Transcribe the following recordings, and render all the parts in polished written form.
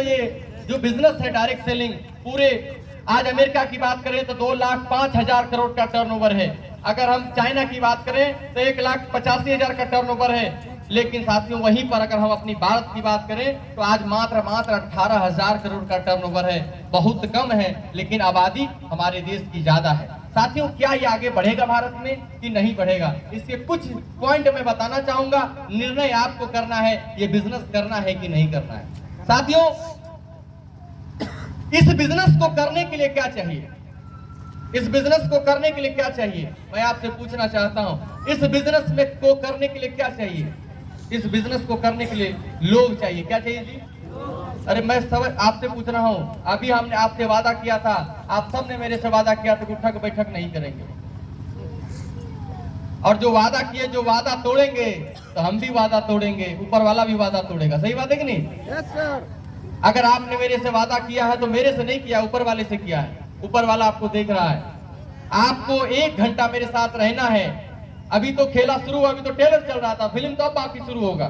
तो ये जो बिजनेस है डायरेक्ट सेलिंग, पूरे आज अमेरिका की बात करें तो 2,05,000 करोड़ का टर्नओवर है। अगर हम चाइना की बात करें तो 1,85,000 का टर्नओवर है। लेकिन साथियों वहीं पर अगर हम अपनी भारत की बात करें तो आज मात्र 18,000 करोड़ का टर्नओवर है। बहुत कम है, लेकिन आबादी हमारे देश की ज्यादा है। साथियों, क्या ये आगे बढ़ेगा भारत में कि नहीं बढ़ेगा, इसके कुछ पॉइंट मैं बताना चाहूंगा। निर्णय आपको करना है, ये बिजनेस करना है कि नहीं करना है। साथियों, इस बिजनेस को करने के लिए क्या चाहिए? इस बिजनेस को करने के लिए क्या चाहिए, मैं आपसे पूछना चाहता हूं। इस बिजनेस में को करने के लिए क्या चाहिए? इस बिजनेस को करने के लिए लोग चाहिए। क्या चाहिए जी? अरे मैं सब आपसे पूछ रहा हूं। अभी हमने आपसे वादा किया था, आप सबने मेरे से वादा किया था कि उठक बैठक नहीं करेंगे, और जो वादा किए, जो वादा तोड़ेंगे तो हम भी वादा तोड़ेंगे, ऊपर वाला भी वादा तोड़ेगा। सही बात है कि नहीं? Yes sir. अगर आपने मेरे से वादा किया है तो मेरे से नहीं किया, ऊपर वाले से किया है। ऊपर वाला आपको देख रहा है। आपको 1 घंटा मेरे साथ रहना है। अभी तो खेला शुरू हुआ, अभी तो ट्रेलर चल रहा था, फिल्म तो अब बाकी शुरू होगा,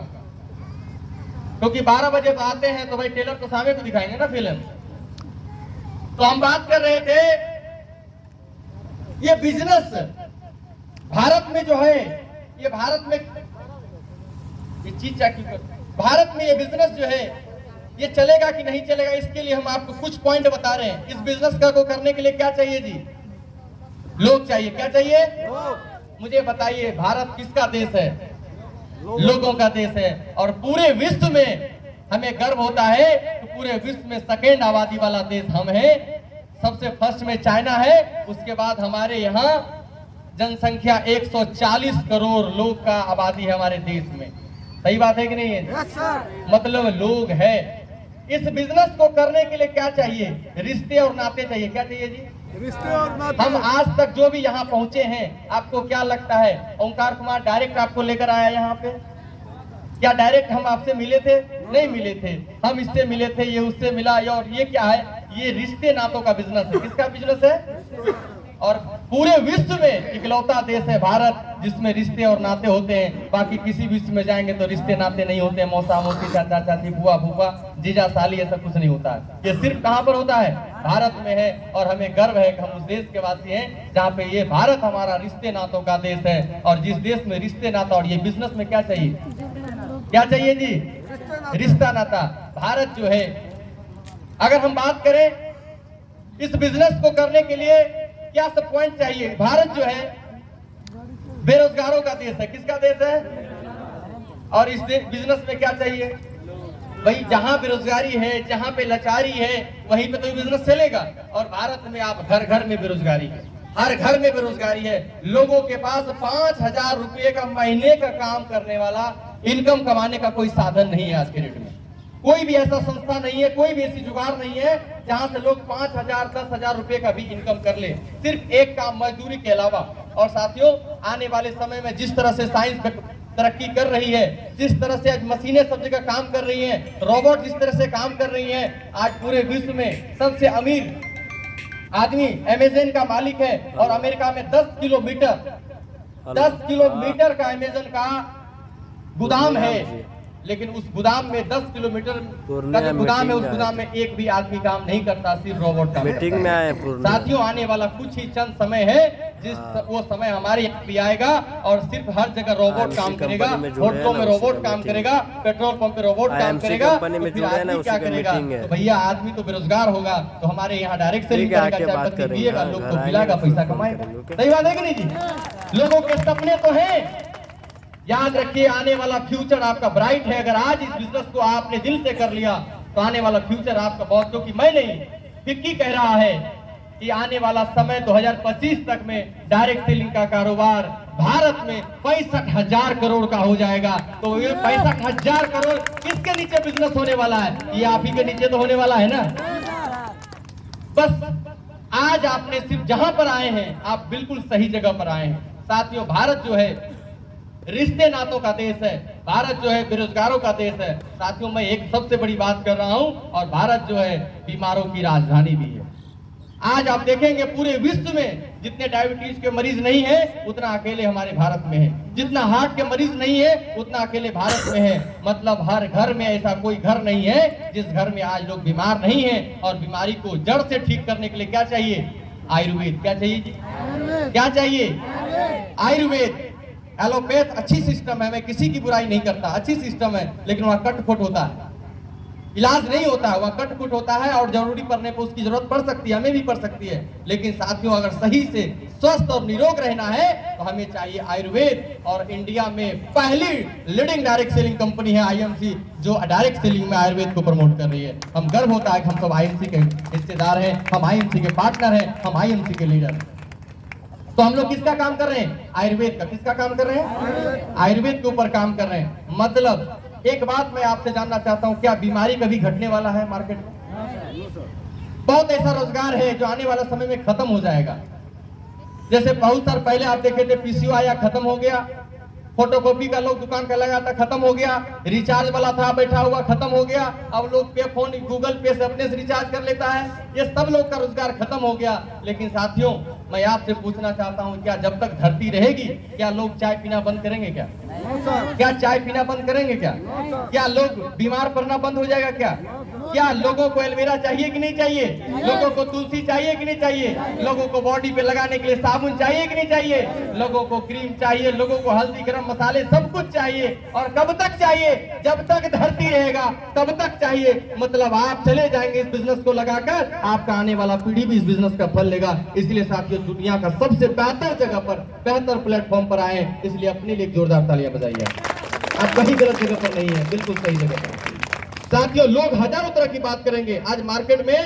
क्योंकि 12 बजे तो आते हैं तो भाई ट्रेलर तो सामने को दिखाएंगे ना फिल्म। तो हम बात कर रहे थे ये बिजनेस भारत में जो है, ये भारत में ये चीज क्या की भारत में ये बिजनेस जो है ये चलेगा कि नहीं चलेगा, इसके लिए हम आपको कुछ पॉइंट बता रहे हैं। इस बिजनेस को करने के लिए क्या चाहिए जी? लोग चाहिए। क्या चाहिए? मुझे बताइए, भारत किसका देश है? लोगों का देश है। और पूरे विश्व में हमें गर्व होता है कि पूरे विश्व में सेकेंड आबादी वाला देश हम हैं। सबसे फर्स्ट में चाइना है, उसके बाद हमारे यहाँ जनसंख्या 140 करोड़ लोग का आबादी है हमारे देश में। सही बात है कि नहीं है? Yes sir. मतलब लोग है। इस बिजनेस को करने के लिए क्या चाहिए? रिश्ते और नाते चाहिए। क्या चाहिए जी? रिश्ते और नाते। हम आज तक जो भी यहाँ पहुंचे हैं, आपको क्या लगता है ओंकार कुमार डायरेक्ट आपको लेकर आया यहाँ पे? क्या डायरेक्ट हम आपसे मिले थे? नहीं मिले थे। हम इससे मिले थे, ये उससे मिला, और ये क्या है? ये रिश्ते नातों का बिजनेस है। किसका बिजनेस है? और पूरे विश्व में इकलौता देश है भारत जिसमें रिश्ते और नाते होते हैं। बाकी किसी विश्व में जाएंगे तो रिश्ते नाते नहीं होते हैं। मौसा मौसी, चाचा चाची, बुआ फूफा, जीजा साली, ऐसा कुछ नहीं होता है। ये सिर्फ कहाँ पर होता है? भारत में है। और हमें गर्व है कि हम उस देश के वासी हैं जहाँ पे ये भारत हमारा रिश्ते नातों का देश है। और जिस देश में रिश्ते नाता और ये बिजनेस में क्या चाहिए? क्या चाहिए जी? रिश्ता नाता। भारत जो है, अगर हम बात करें इस बिजनेस को करने के लिए क्या सब पॉइंट चाहिए? भारत जो है बेरोजगारों का देश है। किसका देश है? और इस बिजनेस में क्या चाहिए? वही जहां बेरोजगारी है, जहां पे लाचारी है, वहीं पे तो बिजनेस चलेगा। और भारत में आप घर घर में बेरोजगारी है, हर घर में बेरोजगारी है। लोगों के पास 5,000 रुपये का महीने का काम करने वाला, इनकम कमाने का कोई साधन नहीं है आज के डेट में। कोई भी ऐसा संस्था नहीं है, कोई भी ऐसी जुगाड़ नहीं है जहां से लोग 5,000 10,000 रुपए का भी इनकम कर ले, सिर्फ एक काम मजदूरी के अलावा। और साथियों, आने वाले समय में जिस तरह से साइंस तरक्की कर रही है, जिस तरह से आज मशीनें सब जगह काम कर रही हैं, रोबोट जिस तरह से काम कर रही हैं, आज पूरे विश्व में सबसे अमीर आदमी अमेज़न का मालिक है। और अमेरिका में 10 किलोमीटर का अमेज़न का गोदाम है। लेकिन उस गोदाम में 10 किलोमीटर का जो गोदाम है, उस गोदाम में एक भी आदमी काम नहीं करता, सिर्फ रोबोट काम मीटिंग में आए। साथियों, आने वाला कुछ ही चंद समय है जिस वो समय हमारे यहाँ भी आएगा और सिर्फ हर जगह रोबोट काम करेगा। होटलों में रोबोट काम करेगा, पेट्रोल पंप पे रोबोट काम करेगा, तो फिर आदमी क्या करेगा? तो भैया आदमी तो बेरोजगार होगा। तो हमारे यहाँ डायरेक्ट सेलिंग करेगा, चाय पत्ती पिएगा, लोग तो पिलाएगा, पैसा कमाएगा। सही बात है कि नहीं जी? लोगों के सपने तो हैं। याद रखिए, आने वाला फ्यूचर आपका ब्राइट है। अगर आज इस बिजनेस को आपने दिल से कर लिया तो आने वाला फ्यूचर आपका बहुत, क्योंकि मैं नहीं, फिक्की कह रहा है कि आने वाला समय 2025 तक में डायरेक्ट सेलिंग का कारोबार भारत में 65,000 करोड़ का हो जाएगा। तो ये 65,000 करोड़ किसके नीचे बिजनेस होने वाला है? ये आप ही के नीचे तो होने वाला है ना। बस आज आपने सिर्फ जहां पर आए हैं, आप बिल्कुल सही जगह पर आए हैं। साथियों, भारत जो है रिश्ते नातों का देश है। भारत जो है बेरोजगारों का देश है। साथियों, मैं एक सबसे बड़ी बात कर रहा हूं, और भारत जो है बीमारों की राजधानी भी है। आज आप देखेंगे पूरे विश्व में जितने डायबिटीज के मरीज नहीं है उतना अकेले हमारे भारत में है, जितना हार्ट के मरीज नहीं है उतना अकेले भारत में है। मतलब हर घर में ऐसा कोई घर नहीं है जिस घर में आज लोग बीमार नहीं है। और बीमारी को जड़ से ठीक करने के लिए क्या चाहिए? आयुर्वेद। क्या चाहिए जी? क्या चाहिए? आयुर्वेद। एलोपैथ अच्छी सिस्टम है, मैं किसी की बुराई नहीं करता, अच्छी सिस्टम है, लेकिन वहां कट-फुट होता है, इलाज नहीं होता है, वह कट-फुट होता है और जरूरी पड़ने पर उसकी जरूरत पड़ सकती है, हमें भी पड़ सकती है। लेकिन साथियों, अगर सही से स्वस्थ और निरोग रहना है तो हमें चाहिए आयुर्वेद। और इंडिया में पहली लीडिंग डायरेक्ट सेलिंग कंपनी है आईएमसी, जो डायरेक्ट सेलिंग में आयुर्वेद को प्रमोट कर रही है। हम गर्व होता है कि हम सब आईएमसी के हिस्सेदार हैं, हम आईएमसी के पार्टनर हैं, हम आईएमसी के लीडर हैं। तो हम लोग किसका काम कर रहे हैं? आयुर्वेद का। किसका काम कर रहे हैं? आयुर्वेद के ऊपर काम कर रहे हैं। मतलब एक बात मैं आपसे जानना चाहता हूं, क्या बीमारी कभी घटने वाला है मार्केट में? बहुत ऐसा रोजगार है जो आने वाला समय में खत्म हो जाएगा। जैसे बहुत साल पहले आप देखे थे पीसीओ आया, खत्म हो गया। फोटोकॉपी का लोग दुकान का लगा था, खत्म हो गया। रिचार्ज वाला था बैठा हुआ, खत्म हो गया। अब लोग पे फोन गूगल पे से अपने से रिचार्ज कर लेता है। ये सब लोग का रोजगार खत्म हो गया। लेकिन साथियों, मैं आपसे पूछना चाहता हूं, क्या जब तक धरती रहेगी क्या लोग चाय पीना बंद करेंगे? क्या चाय पीना बंद करेंगे? क्या लोग बीमार पड़ना बंद हो जाएगा? क्या लोगों को एलोवेरा चाहिए कि नहीं चाहिए? लोगों को तुलसी चाहिए कि नहीं चाहिए? लोगों को बॉडी पे लगाने के लिए साबुन चाहिए कि नहीं चाहिए? लोगों को क्रीम चाहिए, लोगों को हल्दी गरम मसाले सब कुछ चाहिए। और कब तक चाहिए? जब तक धरती रहेगा तब तक चाहिए। मतलब आप चले जाएंगे इस बिजनेस को लगाकर, आपका आने वाला पीढ़ी भी इस बिजनेस का फल लेगा। इसलिए साथियों, दुनिया का सबसे बेहतर जगह पर, बेहतर प्लेटफॉर्म पर आए, इसलिए अपने लिए जोरदार तालियां बजाइए। आप कहीं गलत जगह पर नहीं है, बिल्कुल सही जगह पर। साथियों, लोग हजारों तरह की बात करेंगे। आज मार्केट में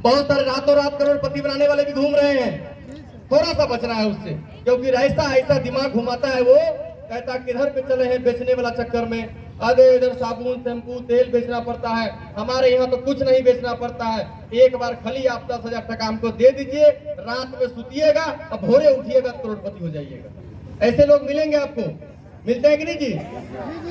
बहुत सारे रातों रात करोड़पति बनाने वाले भी घूम रहे हैं। थोड़ा सा बचना है उससे, क्योंकि ऐसा दिमाग घुमाता है, वो कहता किधर पे चले हैं बेचने वाला चक्कर में। आधे इधर साबुन शैम्पू तेल बेचना पड़ता है, हमारे यहाँ तो कुछ नहीं बेचना पड़ता है। एक बार खाली आप 10,000 टका हमको दे दीजिए, रात में सुतिएगा और भोरे उठिएगा, करोड़पति हो जाइएगा। ऐसे लोग मिलेंगे आपको? मिलते हैं कि नहीं जी?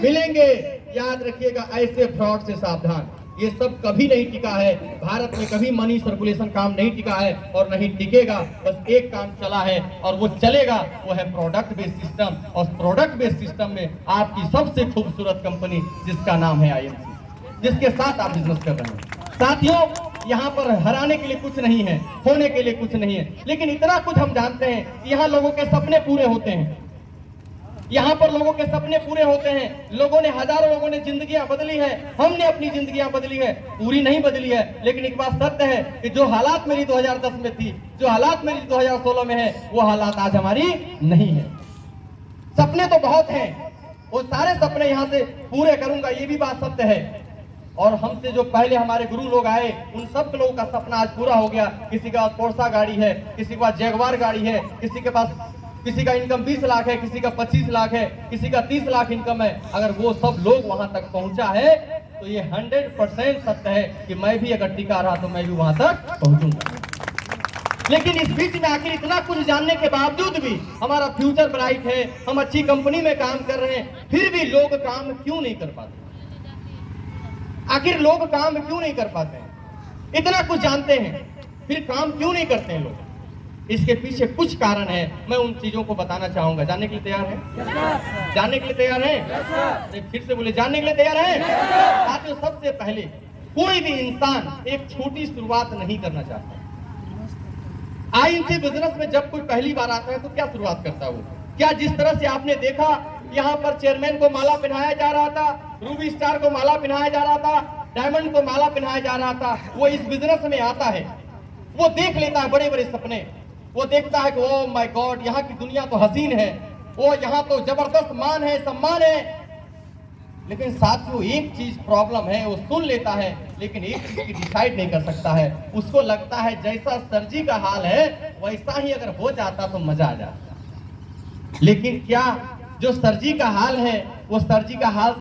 मिलेंगे। याद रखिएगा, ऐसे फ्रॉड से सावधान। ये सब कभी नहीं टिका है भारत में, कभी मनी सर्कुलेशन काम नहीं टिका है और नहीं टिकेगा। बस एक काम चला है और वो चलेगा, वो है प्रोडक्ट बेस्ड सिस्टम। और प्रोडक्ट बेस्ड सिस्टम में आपकी सबसे खूबसूरत कंपनी जिसका नाम है आईएमसी, जिसके साथ आप बिजनेस कर रहे हैं। साथियों, यहाँ पर हराने के लिए कुछ नहीं है, होने के लिए कुछ नहीं है, लेकिन इतना कुछ हम जानते हैं, यहाँ लोगों के सपने पूरे होते हैं। यहाँ पर लोगों के सपने पूरे होते हैं। लोगों ने, हजारों लोगों ने जिंदगियां बदली है, हमने अपनी जिंदगियां बदली है, पूरी नहीं बदली है। लेकिन एक बात सत्य है कि जो हालात मेरी 2010 में थी, जो हालात मेरी 2016 में है, वो हालात आज हमारी नहीं है। सपने तो बहुत हैं, वो सारे सपने यहाँ से पूरे करूंगा, ये भी बात सत्य है। और हमसे जो पहले हमारे गुरु लोग आए, उन सब लोगों का सपना आज पूरा हो गया। किसी के पास पोर्सा गाड़ी है, किसी के पास जैगवार गाड़ी है, किसी का इनकम 20 लाख है, किसी का 25 लाख है, किसी का 30 लाख इनकम है। अगर वो सब लोग वहां तक पहुंचा है तो ये 100% सत्य है कि मैं भी अगर टिका रहा तो मैं भी वहां तक पहुंचूंगा। लेकिन इस बीच में आखिर इतना कुछ जानने के बावजूद भी हमारा फ्यूचर ब्राइट है, हम अच्छी कंपनी में काम कर रहे हैं, फिर भी लोग काम क्यों नहीं कर पाते? आखिर लोग काम क्यों नहीं कर पाते हैं? इतना कुछ जानते हैं फिर काम क्यों नहीं करते हैं लोग? इसके पीछे कुछ कारण है, मैं उन चीजों को बताना चाहूंगा। जानने के लिए तैयार हैं? जानने के लिए तैयार हैं? फिर से बोले, जानने के लिए तैयार हैं? साथियों, सबसे पहले कोई भी इंसान एक छोटी शुरुआत नहीं करना चाहता। आईएमसी बिजनेस में जब कोई पहली बार आता है तो क्या शुरुआत करता है वो? क्या जिस तरह से आपने देखा यहाँ पर चेयरमैन को माला पहनाया जा रहा था, रूबी स्टार को माला पहनाया जा रहा था, डायमंड को माला पहनाया जा रहा था, वो इस बिजनेस में आता है, वो देख लेता है बड़े बड़े सपने, वो देखता है कि ओह माय गॉड, यहाँ की दुनिया तो हसीन है, वो यहाँ तो जबरदस्त मान है, सम्मान है। लेकिन साथियों, एक चीज प्रॉब्लम है, वो सुन लेता है लेकिन एक चीज की डिसाइड नहीं कर सकता है। उसको लगता है जैसा सर जी का हाल है वैसा ही अगर हो जाता तो मजा आ जाता। लेकिन क्या जो सर जी का हाल है वो सर जी का हाल